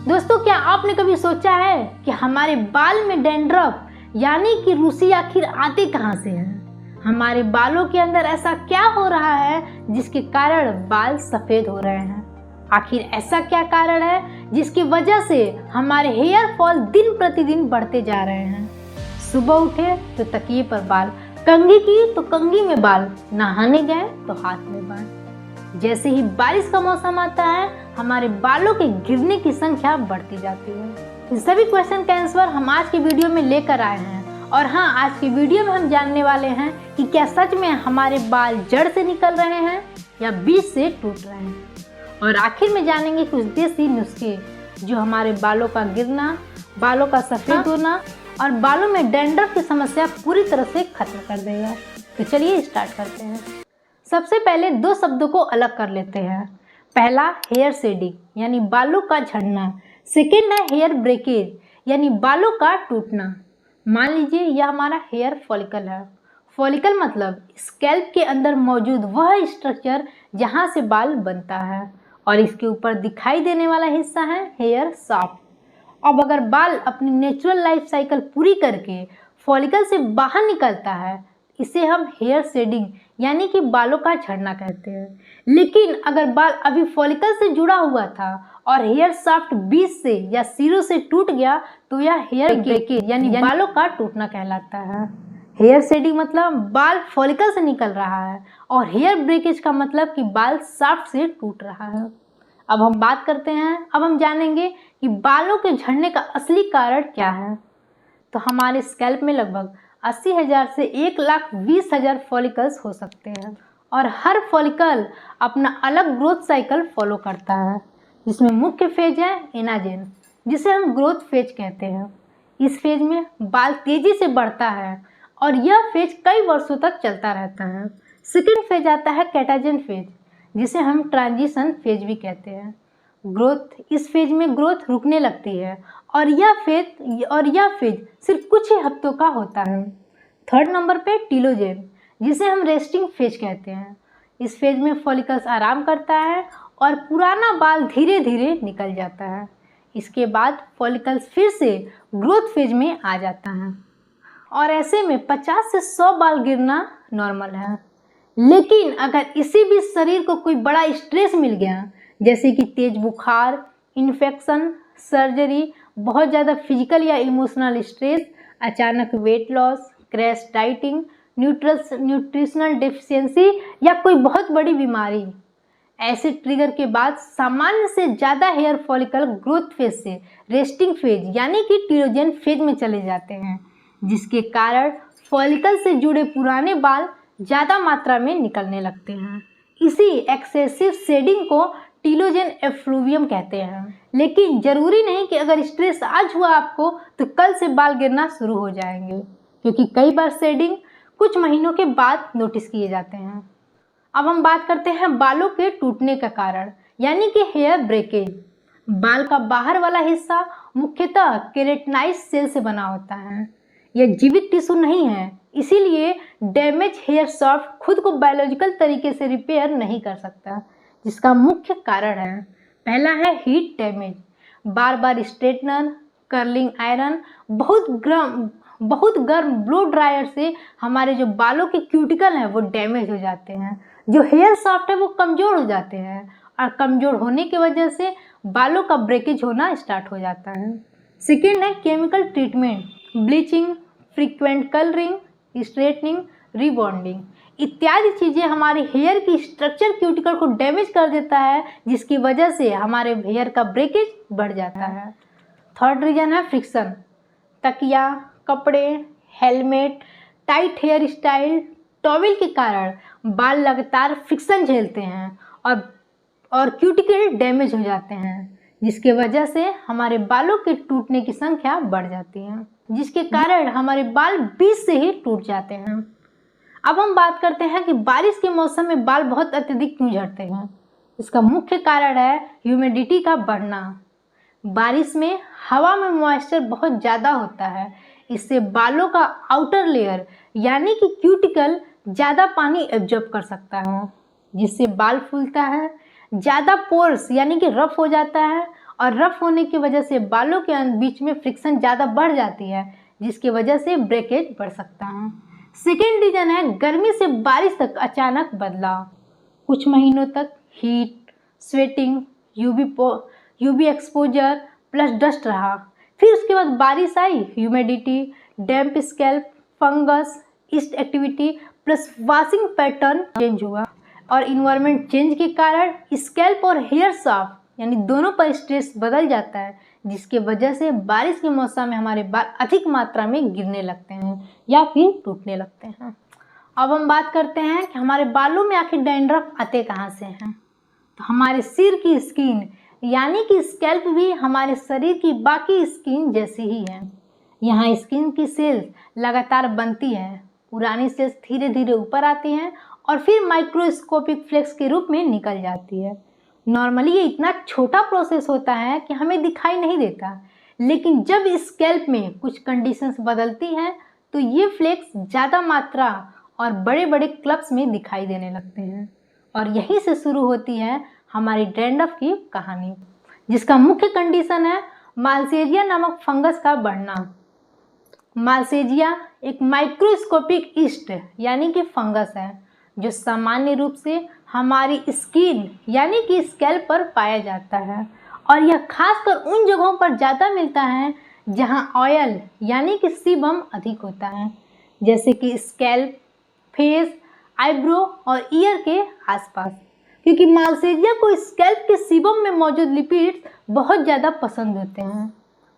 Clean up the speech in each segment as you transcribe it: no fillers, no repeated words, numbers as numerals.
दोस्तों, क्या आपने कभी सोचा है कि हमारे बाल में डैंड्रफ यानी कि रूसी आखिर आते कहाँ से हैं? हमारे बालों के अंदर ऐसा क्या हो रहा है जिसके कारण बाल सफेद हो रहे हैं? आखिर ऐसा क्या कारण है जिसकी वजह से हमारे हेयर फॉल दिन प्रतिदिन बढ़ते जा रहे हैं? सुबह उठे तो तकिए पर बाल, कंघी की तो कंघी में बाल, नहाने गए तो हाथ में बाल। जैसे ही बारिश का मौसम आता है हमारे बालों के गिरने की संख्या बढ़ती जाती है। इन सभी क्वेश्चन का आंसर हम आज की वीडियो में लेकर आए हैं। और हाँ, आज की वीडियो में हम जानने वाले हैं कि क्या सच में हमारे बाल जड़ से निकल रहे हैं या बीच से टूट रहे हैं। और आखिर में जानेंगे कुछ देसी नुस्खे जो हमारे बालों का गिरना, बालों का सफेद होना और बालों में डैंड्रफ की समस्या पूरी तरह से खत्म कर देगा। तो चलिए स्टार्ट करते हैं। सबसे पहले दो शब्दों को अलग कर लेते हैं। पहला हेयर शेडिंग यानी बालों का झड़ना, सेकेंड है हेयर ब्रेकेज यानी बालों का टूटना। मान लीजिए यह हमारा हेयर फॉलिकल है। फॉलिकल मतलब स्कैल्प के अंदर मौजूद वह स्ट्रक्चर जहां से बाल बनता है, और इसके ऊपर दिखाई देने वाला हिस्सा है हेयर शाफ्ट। अब अगर बाल अपनी नेचुरल लाइफ साइकिल पूरी करके फॉलिकल से बाहर निकलता है, इसे हम हेयर शेडिंग यानी कि बालों का झड़ना कहते हैं। लेकिन अगर बाल अभी फॉलिकल से जुड़ा हुआ था और हेयर शाफ्ट बीच से या सिरों से टूट गया तो यह हेयर ब्रेकेज यानी बालों का टूटना कहलाता है। हेयर शेडिंग मतलब बाल फॉलिकल से निकल रहा है और हेयर ब्रेकेज का मतलब कि बाल शाफ्ट से टूट रहा है। अब हम बात करते हैं, अब हम जानेंगे कि बालों के झड़ने का असली कारण क्या है। तो हमारे स्कैल्प में लगभग 80,000 से 1,20,000 फॉलिकल्स हो सकते हैं, और हर फॉलिकल अपना अलग ग्रोथ साइकिल फॉलो करता है, जिसमें मुख्य फेज है एनाजेन, जिसे हम ग्रोथ फेज कहते हैं। इस फेज में बाल तेजी से बढ़ता है और यह फेज कई वर्षों तक चलता रहता है। सेकेंड फेज आता है कैटाजेन फेज, जिसे हम ट्रांजिशन फेज भी कहते हैं। इस फेज में ग्रोथ रुकने लगती है और यह फेज सिर्फ कुछ ही हफ्तों का होता है। थर्ड नंबर पे टीलोजेन, जिसे हम रेस्टिंग फेज कहते हैं। इस फेज में फॉलिकल्स आराम करता है और पुराना बाल धीरे धीरे निकल जाता है। इसके बाद फॉलिकल्स फिर से ग्रोथ फेज में आ जाता है और ऐसे में 50 से 100 बाल गिरना नॉर्मल है। लेकिन अगर इसी बीच शरीर को कोई बड़ा स्ट्रेस मिल गया, जैसे कि तेज बुखार, इन्फेक्शन, सर्जरी, बहुत ज़्यादा फिजिकल या इमोशनल स्ट्रेस, अचानक weight loss, crash dieting, nutritional deficiency या कोई बहुत बड़ी बीमारी, ऐसे ट्रिगर के बाद सामान्य से ज़्यादा हेयर फॉलिकल ग्रोथ फेज से रेस्टिंग फेज यानी कि टीलोजेन फेज में चले जाते हैं, जिसके कारण फॉलिकल से जुड़े पुराने बाल ज़्यादा मात्रा में निकलने लगते हैं। इसी एक्सेसिव शेडिंग को टीलोजेन एफ्लूवियम कहते हैं। लेकिन जरूरी नहीं कि अगर स्ट्रेस आज हुआ आपको तो कल से बाल गिरना शुरू हो जाएंगे, क्योंकि कई बार शेडिंग कुछ महीनों के बाद नोटिस किए जाते हैं। अब हम बात करते हैं बालों के टूटने का कारण यानी कि हेयर ब्रेकेज। बाल का बाहर वाला हिस्सा मुख्यतः केराटिनाइज सेल से बना होता है। यह जीवित टिश्यू नहीं है, इसीलिए डैमेज हेयर शाफ्ट खुद को बायोलॉजिकल तरीके से रिपेयर नहीं कर सकता, जिसका मुख्य कारण है। पहला है हीट डैमेज। बार बार स्ट्रेटनर, कर्लिंग आयरन, बहुत गर्म ब्लो ड्रायर से हमारे जो बालों के क्यूटिकल हैं वो डैमेज हो जाते हैं। जो हेयर शाफ्ट है वो कमज़ोर हो जाते हैं और कमज़ोर होने की वजह से बालों का ब्रेकेज होना स्टार्ट हो जाता है। सेकेंड है chemical treatment, bleaching, frequent colouring, straightening, rebonding इत्यादि चीज़ें हमारे हेयर की स्ट्रक्चर क्यूटिकल को डैमेज कर देता है, जिसकी वजह से हमारे हेयर का ब्रेकेज बढ़ जाता है। थर्ड रीजन है फ्रिक्शन। तकिया, कपड़े, helmet, tight hair style, towel के कारण बाल लगातार फ्रिक्शन झेलते हैं और क्यूटिकल डैमेज हो जाते हैं, जिसके वजह से हमारे बालों के टूटने की संख्या बढ़ जाती है, जिसके कारण हमारे बाल बीच से ही टूट जाते हैं। अब हम बात करते हैं कि बारिश के मौसम में बाल बहुत अत्यधिक क्यों झड़ते हैं। इसका मुख्य कारण है ह्यूमिडिटी का बढ़ना। बारिश में हवा में मॉइस्चर बहुत ज़्यादा होता है, इससे बालों का आउटर लेयर यानी कि क्यूटिकल ज़्यादा पानी एब्जॉर्ब कर सकता है, जिससे बाल फूलता है, ज़्यादा पोर्स यानी कि रफ हो जाता है और रफ होने की वजह से बालों के बीच में फ्रिक्शन ज़्यादा बढ़ जाती है, जिसकी वजह से ब्रेकेज बढ़ सकता है। सेकेंड रीजन है गर्मी से बारिश तक अचानक बदलाव। कुछ महीनों तक heat, sweating, UV exposure plus dust रहा, फिर उसके बाद बारिश आई, humidity, damp scalp, fungus, yeast activity plus washing pattern change हुआ और इन्वायरमेंट चेंज के कारण स्कैल्प और हेयर शाफ्ट यानी दोनों पर स्ट्रेस बदल जाता है, जिसके वजह से बारिश के मौसम में हमारे बाल अधिक मात्रा में गिरने लगते हैं या फिर टूटने लगते हैं। अब हम बात करते हैं कि हमारे बालों में आखिर डैंड्रफ आते कहाँ से हैं। तो हमारे सिर की स्किन यानी कि स्कैल्प भी हमारे शरीर की बाकी स्किन जैसी ही है। यहाँ स्किन की सेल्स लगातार बनती है, पुरानी सेल्स धीरे धीरे ऊपर आती हैं और फिर माइक्रोस्कोपिक फ्लेक्स के रूप में निकल जाती है। नॉर्मली ये इतना छोटा प्रोसेस होता है कि हमें दिखाई नहीं देता, लेकिन जब स्कैल्प में कुछ कंडीशंस बदलती हैं तो ये फ्लेक्स ज़्यादा मात्रा और बड़े बड़े क्लब्स में दिखाई देने लगते हैं और यहीं से शुरू होती है हमारी डैंड्रफ की कहानी, जिसका मुख्य कंडीशन है मालसेजिया नामक फंगस का बढ़ना। मालसेजिया एक माइक्रोस्कोपिक ईस्ट यानी कि फंगस है जो सामान्य रूप से हमारी स्किन यानी कि स्कैल्प पर पाया जाता है और यह खासकर उन जगहों पर ज़्यादा मिलता है जहां ऑयल यानी कि सीबम अधिक होता है, जैसे कि स्कैल्प, फेस, आईब्रो और ईयर के आसपास, क्योंकि मालसेजिया को स्कैल्प के सीबम में मौजूद लिपिड्स बहुत ज़्यादा पसंद होते हैं।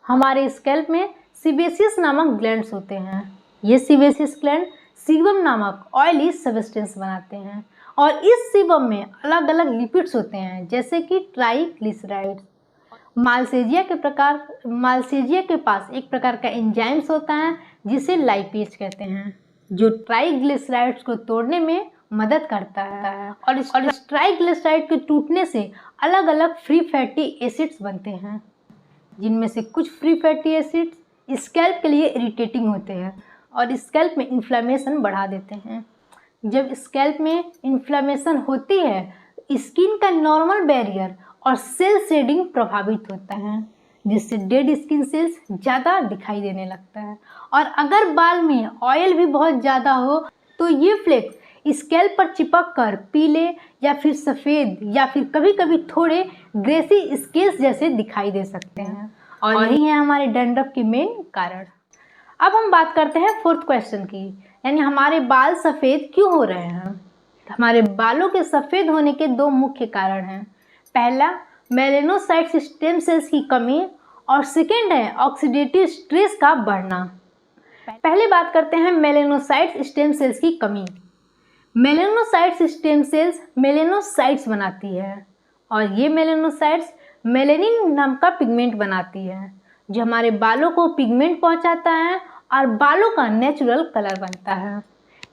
हमारे स्कैल्प में सीबेसियस नामक ग्लैंड्स होते हैं। ये सीबेसियस ग्लैंड सीबम नामक ऑयली सब्सटेंस बनाते हैं और इस सीबम में अलग अलग लिपिड्स होते हैं, जैसे कि ट्राइग्लिसराइड्स। मालसेजिया के पास एक प्रकार का एंजाइम्स होता है जिसे लाइपेज कहते हैं, जो ट्राइग्लिसराइड्स को तोड़ने में मदद करता है और इस ट्राइग्लिसराइड के टूटने से अलग अलग फ्री फैटी एसिड्स बनते हैं, जिनमें से कुछ फ्री फैटी एसिड्स स्कैल्प के लिए इरिटेटिंग होते हैं और स्कैल्प में इन्फ्लेमेशन बढ़ा देते हैं। जब स्कैल्प में इन्फ्लेमेशन होती है, स्किन का नॉर्मल बैरियर और सेल शेडिंग प्रभावित होता है, जिससे डेड स्किन सेल्स ज़्यादा दिखाई देने लगता है और अगर बाल में ऑयल भी बहुत ज़्यादा हो तो ये फ्लेक्स स्कैल्प पर चिपक कर पीले या फिर सफ़ेद या फिर कभी कभी थोड़े ग्रेसी स्केल्स जैसे दिखाई दे सकते हैं और यही है हमारे डैंड्रफ के मेन कारण। अब हम बात करते हैं फोर्थ क्वेश्चन की, यानी हमारे बाल सफ़ेद क्यों हो रहे हैं। हमारे बालों के सफ़ेद होने के दो मुख्य कारण हैं। पहला, मेलेनोसाइट्स स्टेम सेल्स की कमी और सेकेंड है ऑक्सीडेटिव स्ट्रेस का बढ़ना। पहले बात करते हैं मेलेनोसाइट्स स्टेम सेल्स की कमी। मेलेनोसाइट्स स्टेम सेल्स मेलेनोसाइट्स बनाती है और ये मेलेनोसाइट्स मेलेनिन नाम का पिगमेंट बनाती है, जो हमारे बालों को पिगमेंट पहुंचाता है और बालों का नेचुरल कलर बनता है।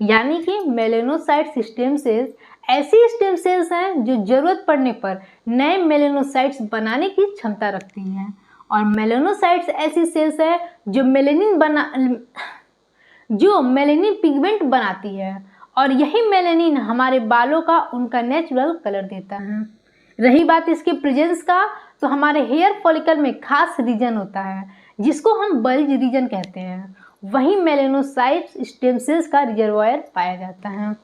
यानी कि मेलेनोसाइट्स स्टेम सेल्स ऐसी स्टेम सेल्स हैं जो ज़रूरत पड़ने पर नए मेलेनोसाइट्स बनाने की क्षमता रखती हैं और मेलेनोसाइट्स ऐसी सेल्स है जो मेलेनिन पिगमेंट बनाती है और यही मेलेनिन हमारे बालों का उनका नेचुरल कलर देता है। रही बात इसके प्रेजेंस का, तो हमारे हेयर फॉलिकल में खास रीजन होता है जिसको हम बल्ज रीजन कहते हैं, वहीं मेलेनोसाइट्स स्टेम सेल्स का रिजर्वायर पाया जाता है।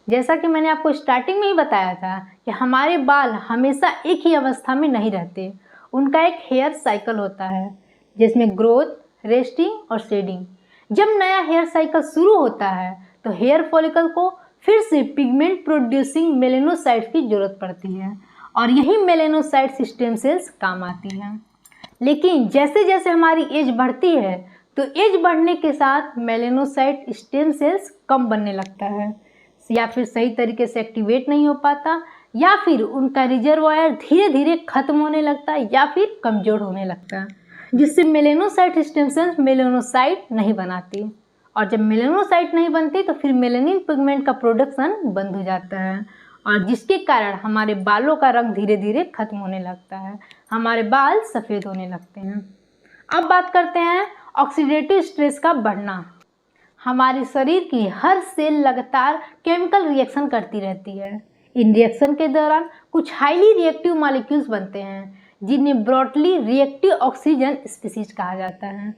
जैसा कि मैंने आपको स्टार्टिंग में ही बताया था कि हमारे बाल हमेशा एक ही अवस्था में नहीं रहते, उनका एक हेयर साइकिल होता है जिसमें ग्रोथ, रेस्टिंग और शेडिंग। जब नया हेयर साइकिल शुरू होता है तो हेयर फॉलिकल को फिर से पिगमेंट प्रोड्यूसिंग मेलेनोसाइट्स की जरूरत पड़ती है और यही मेलेनोसाइट्स स्टेम सेल्स काम आती हैं। लेकिन जैसे जैसे हमारी एज बढ़ती है तो एज बढ़ने के साथ मेलेनोसाइट स्टेम सेल्स कम बनने लगता है, या फिर सही तरीके से एक्टिवेट नहीं हो पाता, या फिर उनका रिजर्वायर धीरे धीरे खत्म होने लगता है या फिर कमज़ोर होने लगता है, जिससे मेलेनोसाइट स्टेम सेल्स मेलेनोसाइट नहीं बनाती और जब मेलेनोसाइट नहीं बनती तो फिर मेलेनिन पिगमेंट का प्रोडक्शन बंद हो जाता है और जिसके कारण हमारे बालों का रंग धीरे धीरे खत्म होने लगता है, हमारे बाल सफ़ेद होने लगते हैं। अब बात करते हैं ऑक्सीडेटिव स्ट्रेस का बढ़ना। हमारे शरीर की हर सेल लगातार केमिकल रिएक्शन करती रहती है। इन रिएक्शन के दौरान कुछ हाईली रिएक्टिव मॉलिक्यूल्स बनते हैं जिन्हें ब्रॉडली रिएक्टिव ऑक्सीजन स्पीसीज कहा जाता है।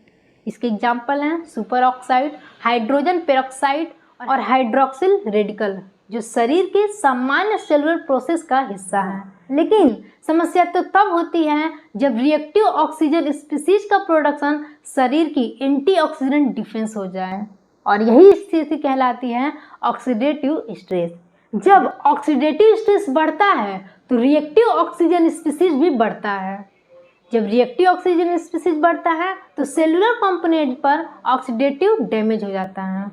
इसके एग्जाम्पल हैं सुपर ऑक्साइड, हाइड्रोजन पेरोक्साइड और हाइड्रोक्सिल रेडिकल, जो शरीर के सामान्य सेलुलर प्रोसेस का हिस्सा है। लेकिन समस्या तो तब होती है जब रिएक्टिव ऑक्सीजन स्पीसीज का प्रोडक्शन शरीर की एंटीऑक्सीडेंट डिफेंस हो जाए, और यही स्थिति कहलाती है ऑक्सीडेटिव स्ट्रेस। जब ऑक्सीडेटिव स्ट्रेस बढ़ता है तो रिएक्टिव ऑक्सीजन स्पीसीज भी बढ़ता है। जब रिएक्टिव ऑक्सीजन स्पीसीज बढ़ता है तो सेलुलर कंपोनेंट पर ऑक्सीडेटिव डैमेज हो जाता है,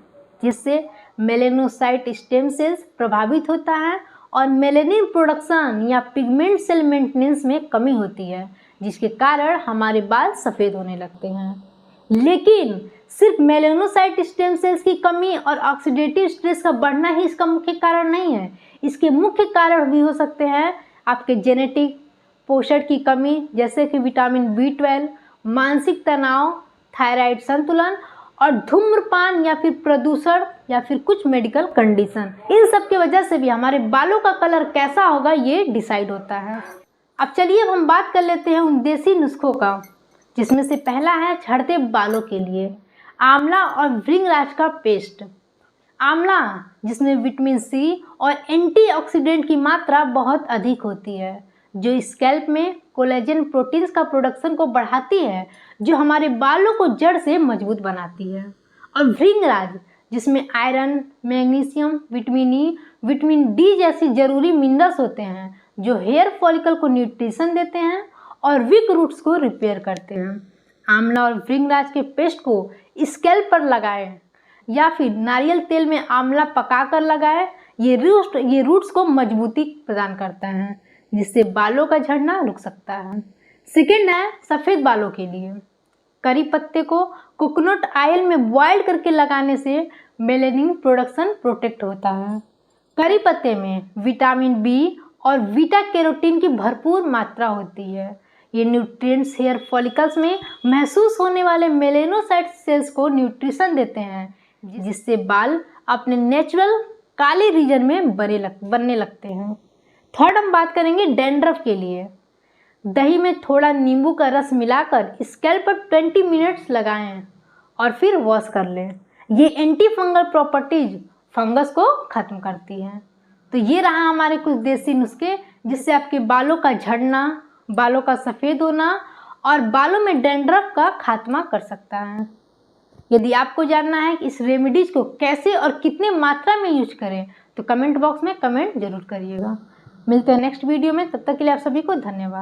जिससे मेलेनोसाइट स्टेम सेल्स प्रभावित होता है और मेलेनिन प्रोडक्शन या पिगमेंट सेल मेंटेनेंस में कमी होती है, जिसके कारण हमारे बाल सफ़ेद होने लगते हैं। लेकिन सिर्फ मेलेनोसाइट स्टेम सेल्स की कमी और ऑक्सीडेटिव स्ट्रेस का बढ़ना ही इसका मुख्य कारण नहीं है। इसके मुख्य कारण भी हो सकते हैं आपके जेनेटिक, पोषण की कमी जैसे कि विटामिन B12, मानसिक तनाव, थायराइड संतुलन और धूम्रपान या फिर प्रदूषण या फिर कुछ मेडिकल कंडीशन। इन सब की वजह से भी हमारे बालों का कलर कैसा होगा ये डिसाइड होता है। अब चलिए अब हम बात कर लेते हैं उन देसी नुस्खों का, जिसमें से पहला है झड़ते बालों के लिए आंवला और भृंगराज का पेस्ट। आंवला, जिसमें विटामिन C और एंटीऑक्सीडेंट की मात्रा बहुत अधिक होती है, जो स्कैल्प में कोलेजन प्रोटीन्स का प्रोडक्शन को बढ़ाती है, जो हमारे बालों को जड़ से मजबूत बनाती है। और भृंगराज, जिसमें iron, magnesium, vitamin E, vitamin D जैसी जरूरी मिनरल्स होते हैं, जो हेयर फॉलिकल को न्यूट्रिशन देते हैं और वीक रूट्स को रिपेयर करते हैं। आंवला और भृंगराज के पेस्ट को स्कैल्प पर लगाएं या फिर नारियल तेल में आंवला पकाकर लगाएं। ये रूट्स को मजबूती प्रदान करता है, जिससे बालों का झड़ना रुक सकता है। सेकेंड है सफ़ेद बालों के लिए करी पत्ते को कोकोनट ऑयल में बॉयल करके लगाने से मेलेनिन प्रोडक्शन प्रोटेक्ट होता है। करी पत्ते में विटामिन B और बीटा कैरोटीन की भरपूर मात्रा होती है। ये न्यूट्रिएंट्स हेयर फॉलिकल्स में महसूस होने वाले मेलेनोसाइट सेल्स को न्यूट्रिशन देते हैं, जिससे बाल अपने नेचुरल काले रीजन में बनने लगते हैं। थर्ड हम बात करेंगे डैंड्रफ के लिए। दही में थोड़ा नींबू का रस मिलाकर स्कैल्प पर 20 मिनट्स लगाएं और फिर वॉश कर लें। ये एंटी फंगल प्रॉपर्टीज फंगस को ख़त्म करती हैं। तो ये रहा हमारे कुछ देसी नुस्खे, जिससे आपके बालों का झड़ना, बालों का सफ़ेद होना और बालों में डैंड्रफ का खात्मा कर सकता है। यदि आपको जानना है कि इस रेमेडीज़ को कैसे और कितने मात्रा में यूज करें तो कमेंट बॉक्स में कमेंट जरूर करिएगा। मिलते हैं नेक्स्ट वीडियो में, तब तक के लिए आप सभी को धन्यवाद।